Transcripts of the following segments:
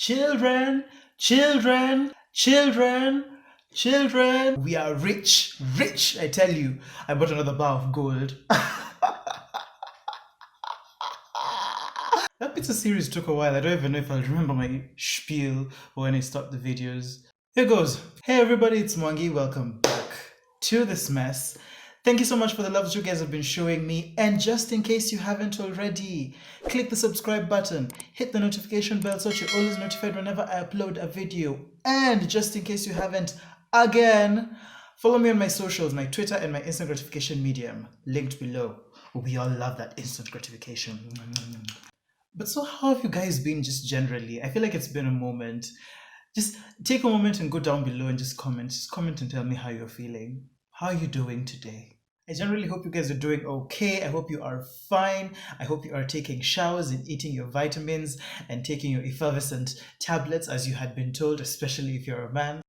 Children, children, children, children. We are rich, rich, I tell you. I bought another bar of gold. That pizza series took a while. I don't even know if I'll remember my spiel or when I start the videos. Here goes. Hey everybody, it's Mwangi. Welcome back to this mess. Thank you so much for the love that you guys have been showing me. And just in case you haven't already, click the subscribe button, hit the notification bell so that you're always notified whenever I upload a video. And just in case you haven't, again, follow me on my socials, my Twitter and my instant gratification medium, linked below. We all love that instant gratification. But so how have you guys been just generally? I feel like it's been a moment. Just take a moment and go down below and just comment. Just comment and tell me how you're feeling. How are you doing today? I generally hope you guys are doing okay. I hope you are fine. I hope you are taking showers and eating your vitamins and taking your effervescent tablets as you had been told, especially if you're a man.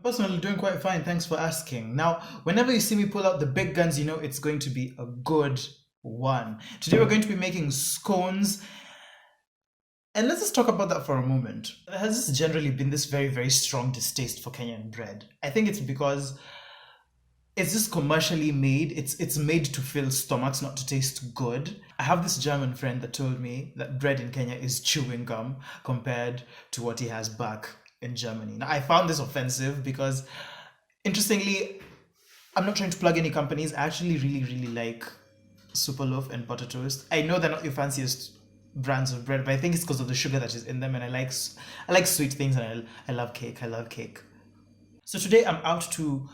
Personally, doing quite fine. Thanks for asking. Now, whenever you see me pull out the big guns, you know it's going to be a good one. Today we're going to be making scones. And let's just talk about that for a moment. Has this generally been this very, very strong distaste for Kenyan bread? I think it's because it's just commercially made. It's made to fill stomachs, not to taste good. I have this German friend that told me that bread in Kenya is chewing gum compared to what he has back in Germany. Now, I found this offensive because, interestingly, I'm not trying to plug any companies. I actually really, really like Superloaf and Butter Toast. I know they're not your fanciest brands of bread, but I think it's because of the sugar that is in them, and I like sweet things, and I love cake. I love cake. So today I'm out to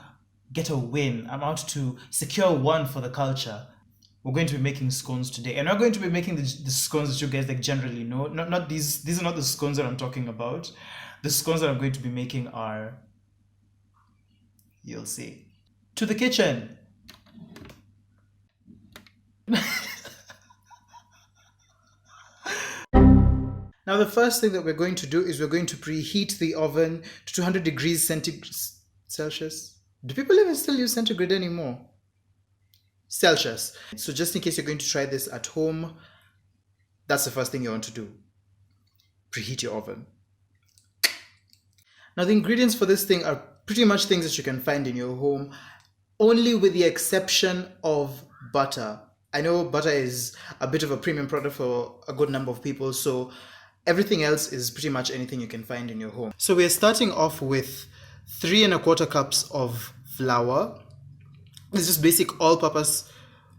get a win. I'm out to secure one for the culture. We're going to be making scones today, and we're going to be making the scones that you guys like generally know. Not these. These are not the scones that I'm talking about. The scones that I'm going to be making are, you'll see. To the kitchen. Now the first thing that we're going to do is we're going to preheat the oven to 200 degrees Celsius. Do people even still use centigrade anymore? Celsius. So just in case you're going to try this at home, that's the first thing you want to do. Preheat your oven. Now the ingredients for this thing are pretty much things that you can find in your home, only with the exception of butter. I know butter is a bit of a premium product for a good number of people, so everything else is pretty much anything you can find in your home. So we're starting off with 3 1/4 cups of flour. This is basic all-purpose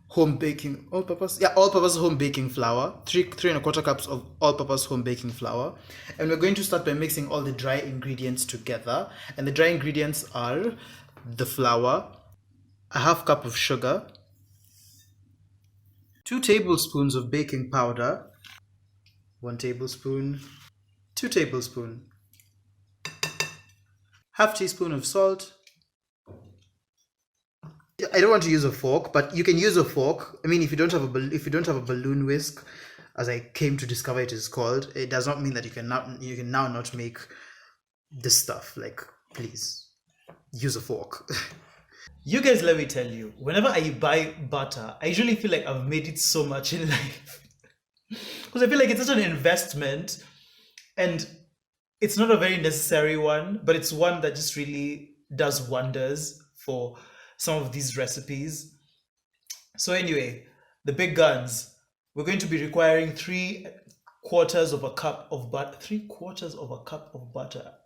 home baking, all-purpose home baking flour. 3 1/4 cups of all-purpose home baking flour. And we're going to start by mixing all the dry ingredients together. And the dry ingredients are the flour, a 1/2 cup of sugar, 2 tablespoons of baking powder, 1 tablespoon, 2 tablespoons, 1/2 teaspoon of salt. I don't want to use a fork, but you can use a fork. I mean, if you don't have a balloon whisk, as I came to discover it is called, it does not mean that you can now not make this stuff. Like, please use a fork. You guys, let me tell you, whenever I buy butter, I usually feel like I've made it so much in life. Because I feel like it's such an investment, and it's not a very necessary one, but it's one that just really does wonders for some of these recipes. So anyway, the big guns. We're going to be requiring 3/4 cup of butter. 3/4 cup of butter.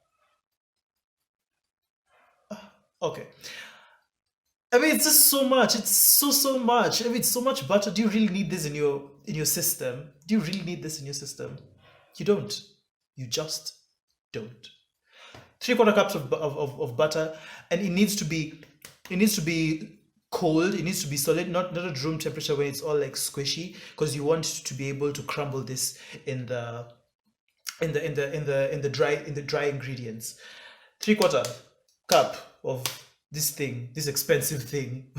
Okay. I mean, it's just so much. It's so much. I mean, it's so much butter. Do you really need this in your system? Do you really need this in your system? You don't. You just don't. 3/4 cups of butter, and it needs to be cold. It needs to be solid, not at room temperature when it's all like squishy, because you want to be able to crumble this in the dry ingredients. 3/4 cup of this expensive thing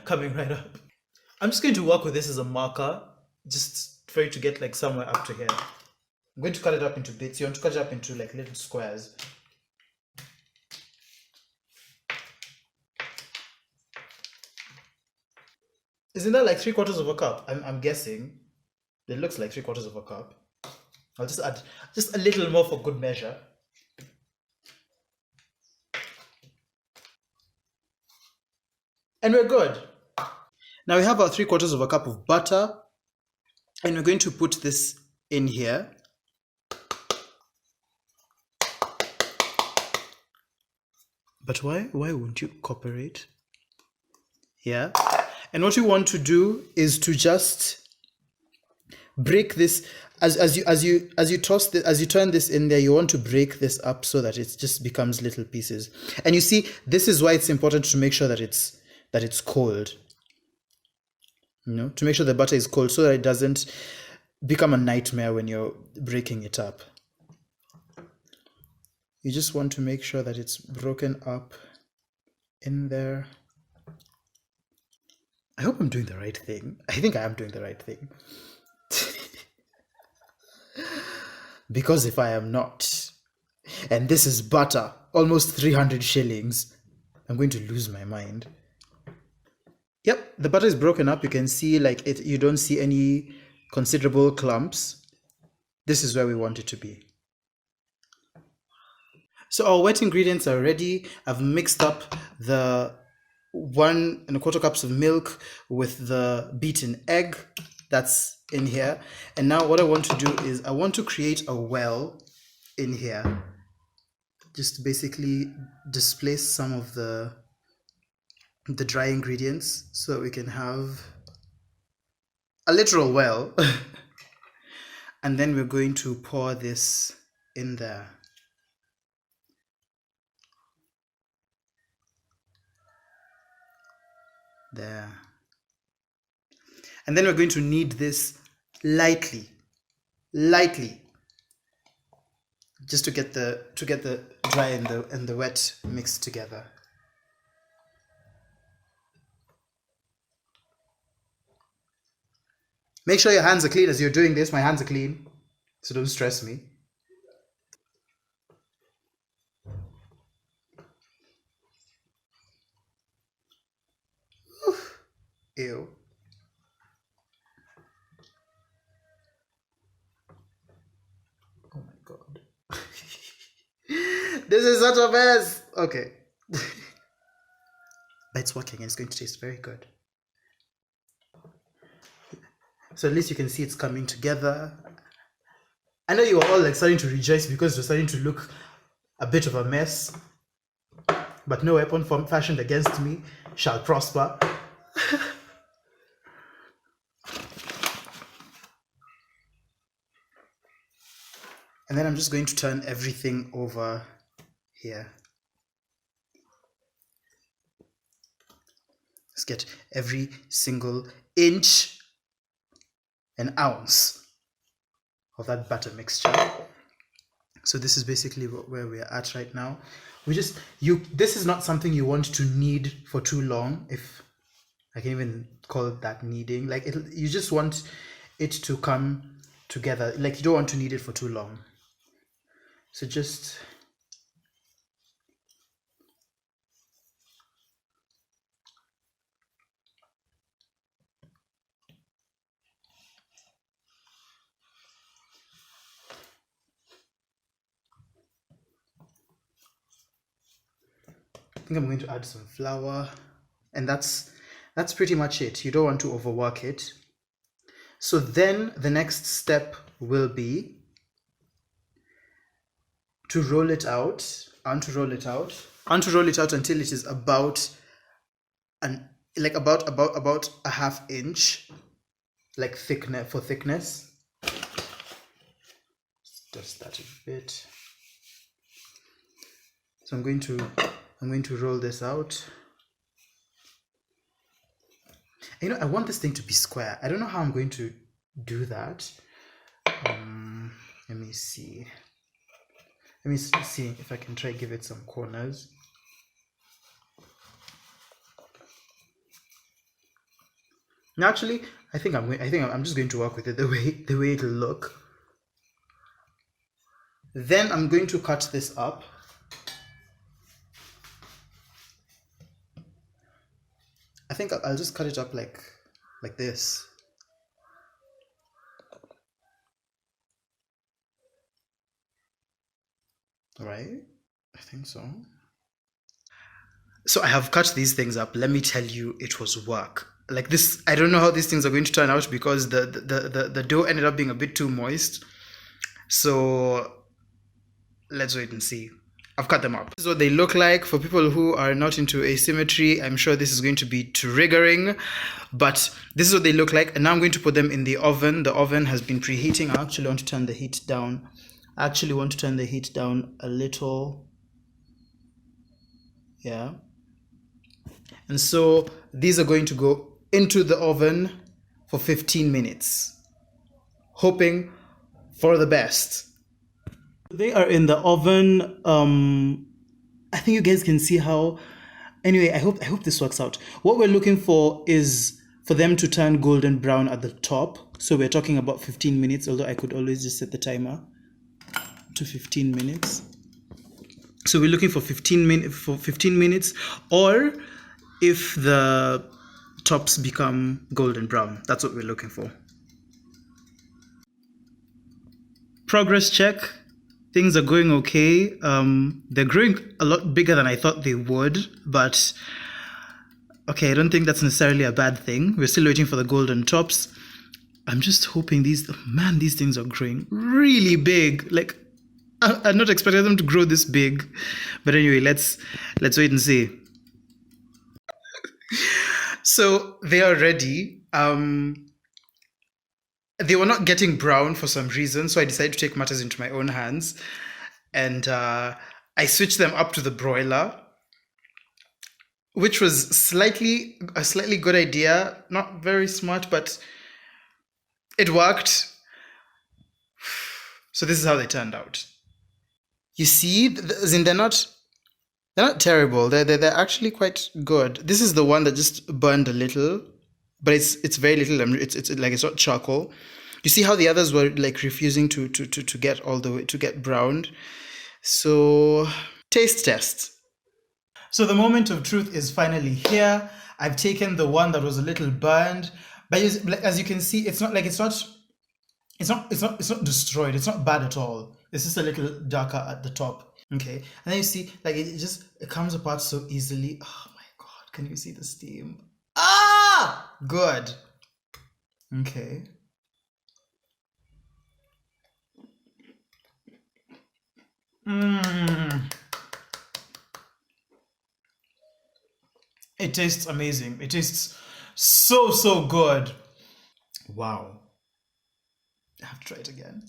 coming right up. I'm just going to work with this as a marker, just for you to get like somewhere up to here. I'm going to cut it up into bits. You want to cut it up into like little squares. Isn't that like 3/4 cup? I'm guessing. It looks like 3/4 cup. I'll just add just a little more for good measure. And we're good. Now we have our 3/4 of a cup of butter, and we're going to put this in here. But why won't you cooperate? Yeah. And what you want to do is to just break this as you toss this, as you turn this in there, you want to break this up so that it just becomes little pieces. And you see, this is why it's important to make sure that it's cold. You know, to make sure the butter is cold so that it doesn't become a nightmare when you're breaking it up. You just want to make sure that it's broken up in there. I hope I'm doing the right thing. I think I am doing the right thing. Because if I am not, and this is butter, almost 300 shillings, I'm going to lose my mind. Yep, the butter is broken up. You can see like it, you don't see any considerable clumps. This is where we want it to be. So our wet ingredients are ready. I've mixed up the 1¼ cups of milk with the beaten egg that's in here. And now what I want to do is I want to create a well in here. Just basically displace some of the dry ingredients so that we can have a literal well. And then we're going to pour this in there. There. And then we're going to knead this lightly, just to get the dry and the wet mixed together. Make sure your hands are clean as you're doing this. My hands are clean, so don't stress me. Oof. Ew. Oh my god. This is such a mess. Okay. But it's working and it's going to taste very good. So at least you can see it's coming together. I know you are all like starting to rejoice because you're starting to look a bit of a mess. But no weapon fashioned against me shall prosper. And then I'm just going to turn everything over here. Let's get every single inch and ounce of that batter mixture. So this is basically where we're at right now. This is not something you want to knead for too long, if I can even call it that, kneading. Like you just want it to come together. Like you don't want to knead it for too long. So just I think I'm going to add some flour, and that's pretty much it. You don't want to overwork it. So then the next step will be to roll it out, and to roll it out until it is about about a ½ inch, like thickness. Just that a bit. So I'm going to roll this out. You know, I want this thing to be square. I don't know how I'm going to do that. Let me see. Let me see if I can try give it some corners. Naturally, I think I'm just going to work with it the way it'll look. Then I'm going to cut this up. I think I'll just cut it up like this. right? I think so. So I have cut these things up. Let me tell you, it was work. Like this, I don't know how these things are going to turn out because the dough ended up being a bit too moist. So let's wait and see. I've cut them up. This is what they look like. For people who are not into asymmetry, I'm sure this is going to be triggering, but this is what they look like. And now I'm going to put them in the oven. The oven has been preheating. I actually want to turn the heat down. I actually want to turn the heat down a little. Yeah. And so these are going to go into the oven for 15 minutes, hoping for the best. They are in the oven. I think you guys can see how. Anyway, I hope this works out. What we're looking for is for them to turn golden brown at the top. So we're talking about 15 minutes, although I could always just set the timer to 15 minutes. So we're looking for 15 minutes, or if the tops become golden brown. That's what we're looking for. Progress check. Things are going okay. They're growing a lot bigger than I thought they would, but okay, I don't think that's necessarily a bad thing. We're still waiting for the golden tops. I'm just hoping these things are growing really big. Like, I'm not expecting them to grow this big. But anyway, let's wait and see. So they are ready. They were not getting brown for some reason, so I decided to take matters into my own hands. And I switched them up to the broiler, which was a slightly good idea. Not very smart, but it worked. So this is how they turned out. You see, they're not terrible. They're actually quite good. This is the one that just burned a little, but it's very little. It's like it's not charcoal. You see how the others were like refusing to get all the way to get browned. So taste test. So the moment of truth is finally here. I've taken the one that was a little burned, but as you can see, it's not destroyed. It's not bad at all. It's just a little darker at the top. Okay, and then you see, like it comes apart so easily. Oh my god, can you see the steam? Ah, good. Okay. It tastes amazing. It tastes so good. Wow. I have to try it again.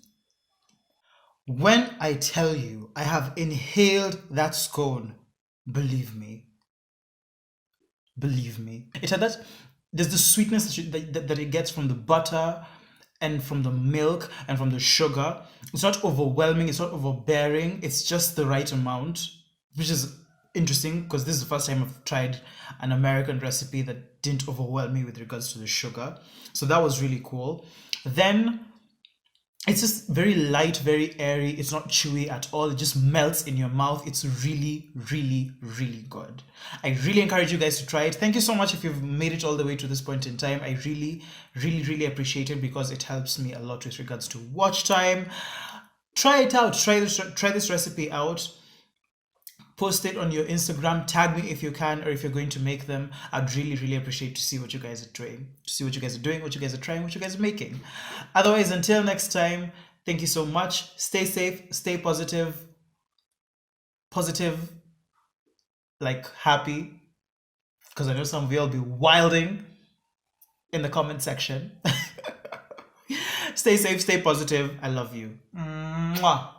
When I tell you I have inhaled that scone, believe me. Believe me. It had that. There's the sweetness that it gets from the butter and from the milk and from the sugar. It's not overwhelming. It's not overbearing. It's just the right amount, which is interesting because this is the first time I've tried an American recipe that didn't overwhelm me with regards to the sugar. So that was really cool. Then it's just very light, very airy. It's not chewy at all. It just melts in your mouth. It's really good. I really encourage you guys to try it. Thank you so much if you've made it all the way to this point in time. I really appreciate it because it helps me a lot with regards to watch time. Try it out. Try this recipe out. Post it on your Instagram, tag me if you can, or if you're going to make them. I'd really appreciate to see what you guys are doing, what you guys are trying, what you guys are making. Otherwise, until next time, thank you so much. Stay safe, stay positive, like happy, because I know some of you will be wilding in the comment section. Stay safe, stay positive. I love you. Mwah.